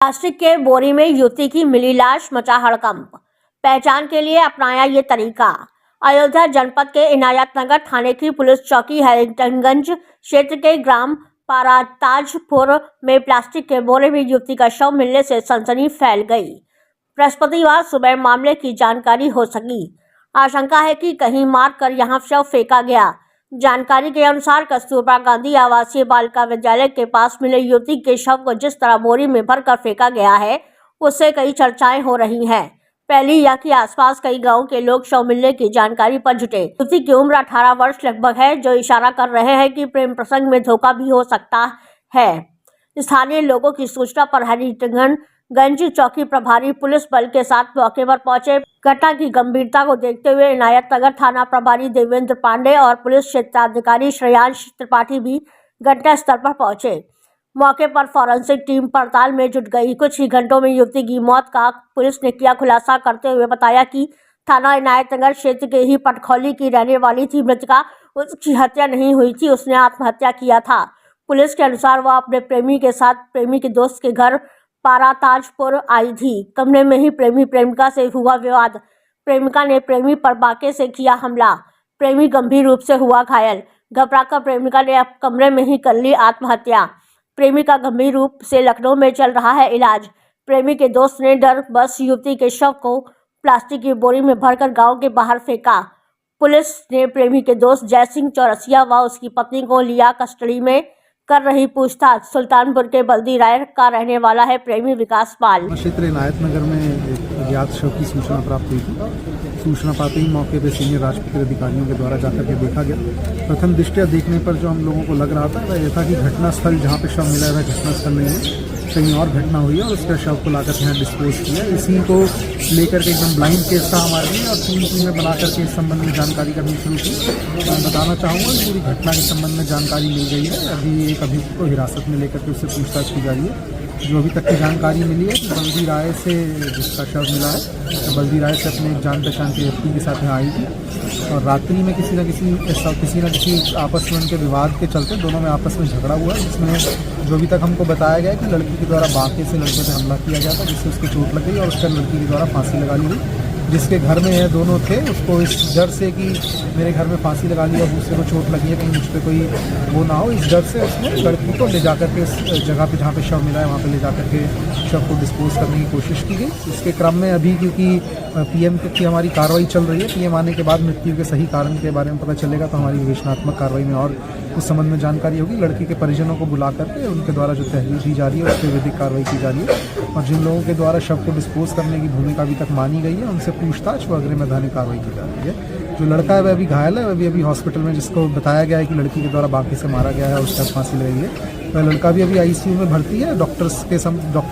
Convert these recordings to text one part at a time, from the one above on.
Plastic के बोरी में युवती की मिली लाश, मचा हड़कंप। पहचान के लिए अपनाया ये तरीका। अयोध्या जनपद के इनायतनगर थाने की पुलिस चौकी हैरिटनगंज क्षेत्र के ग्राम पाराताजपुर में प्लास्टिक के बोरे में युवती का शव मिलने से सनसनी फैल गई। बृहस्पतिवार सुबह मामले की जानकारी हो सकी। आशंका है कि कहीं मार कर यहां शव फेंका गया। जानकारी के अनुसार कस्तूरबा गांधी आवासीय बालिका विद्यालय के पास मिले युवती के शव को जिस तरह बोरी में भरकर फेंका गया है, उससे कई चर्चाएं हो रही हैं। पहली यह कि आसपास कई गांव के लोग शव मिलने की जानकारी पर जुटे। युवती की उम्र 18 वर्ष लगभग है, जो इशारा कर रहे हैं कि प्रेम प्रसंग में धोखा भी हो सकता है। स्थानीय लोगों की सूचना पर हैरिटनगंज चौकी प्रभारी पुलिस बल के साथ मौके पर पहुंचे। घटना की गंभीरता को देखते हुए इनायतनगर थाना प्रभारी देवेंद्र पांडे और पुलिस क्षेत्राधिकारी श्रेयांश त्रिपाठी भी घटनास्थल पर पहुंचे। मौके पर फॉरेंसिक टीम पड़ताल में जुट गई। कुछ ही घंटों में युवती की मौत का पुलिस ने किया खुलासा करते हुए बताया कि थाना इनायतनगर क्षेत्र के ही पटखौली की रहने वाली थी मृतका। उसकी हत्या नहीं हुई थी, उसने आत्महत्या किया था। पुलिस के अनुसार वह अपने प्रेमी के साथ प्रेमी के दोस्त के घर पाराताजपुर आई थी। कमरे में ही प्रेमी प्रेमिका से हुआ विवाद। प्रेमिका ने प्रेमी पर बाके से किया हमला। प्रेमी गंभीर रूप से हुआ घायल। घबराकर प्रेमिका ने अब कमरे में ही कर ली आत्महत्या। प्रेमी का गंभीर रूप से लखनऊ में चल रहा है इलाज। प्रेमी के दोस्त ने डर बस युवती के शव को प्लास्टिक की बोरी में भरकर गांव के बाहर फेंका। पुलिस ने प्रेमी के दोस्त जय सिंह चौरसिया व उसकी पत्नी को लिया कस्टडी में, कर रही पूछताछ। सुल्तानपुर के बल्दी राय का रहने वाला है प्रेमी विकास पाल। क्षेत्र इनायतनगर में एक अज्ञात शव की सूचना प्राप्त हुई थी। सूचना पाते ही मौके पर सीनियर राजपूत अधिकारियों के द्वारा जाकर के देखा गया। प्रथम दृष्टया देखने पर जो हम लोगों को लग रहा था वह यह था कि घटनास्थल जहाँ पे शव मिला है वह घटनास्थल नहीं है, कहीं और घटना हुई है और उसका शव को लाकर यहाँ डिस्पोज किया। इसी को लेकर के एकदम ब्लाइंड केस था हमारे लिए और 3 टीमें बना करके इस संबंध में जानकारी करनी शुरू की। मैं बताना चाहूँगा कि पूरी घटना के संबंध में जानकारी ली गई है। अभी एक अभियुक्त को हिरासत में लेकर के उससे पूछताछ की जा रही है। जो अभी तक की जानकारी मिली है कि बल्दी राय से जिसका शव मिला है, तो बल्दी राय से अपने एक जान पहचान के व्यक्ति के साथ यहाँ आई थी और रात्रि में किसी न किसी आपस में उनके विवाद के चलते दोनों में आपस में झगड़ा हुआ, जिसमें जो अभी तक हमको बताया गया कि लड़की के द्वारा बाके से लड़के पर हमला किया गया था, जिससे उसको चोट लग गई और उसका लड़की के द्वारा फांसी लगा ली गई। जिसके घर में यह दोनों थे उसको इस डर से कि मेरे घर में फांसी लगा ली और दूसरे को चोट लगी है, कहीं मुझ पर कोई वो ना हो, इस डर से उसने लड़की को ले जाकर के इस जगह पे जहाँ पे शव मिला है वहाँ पे ले जाकर के शव को डिस्पोज करने की कोशिश की गई। इसके क्रम में अभी क्योंकि पीएम की हमारी कार्रवाई चल रही है, पीएम आने के बाद मृत्यु के सही कारण के बारे में पता चलेगा तो हमारी विवेचनात्मक कार्रवाई में और उस संबंध में जानकारी होगी। लड़की के परिजनों को बुला करके उनके द्वारा जो तहरीर दी जा रही है उस पर विधिक कार्रवाई की जा रही है और जिन लोगों के द्वारा शव को डिस्पोज करने की भूमिका अभी तक मानी गई है उनसे पूछताछ व अग्रिम वैधानिक कार्रवाई की जा रही है। जो लड़का है वह अभी घायल है, वह भी अभी हॉस्पिटल में, जिसको बताया गया है कि लड़की के द्वारा बाकी से मारा गया है और उसका फांसी लगाई है, वह लड़का भी अभी आईसीयू में भर्ती है। डॉक्टर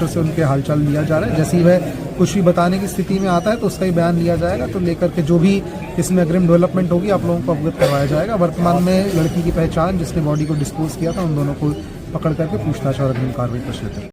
से उनके हालचाल लिया जा रहा है। जैसे ही वह कुछ भी बताने की स्थिति में आता है तो उसका ही बयान लिया जाएगा, तो लेकर के जो भी इसमें अग्रिम डेवलपमेंट होगी आप लोगों को अवगत करवाया जाएगा। वर्तमान में लड़की की पहचान जिसने बॉडी को डिस्पोज किया था उन दोनों को पकड़ करके पूछताछ और अग्रिम कार्रवाई कर लेते हैं।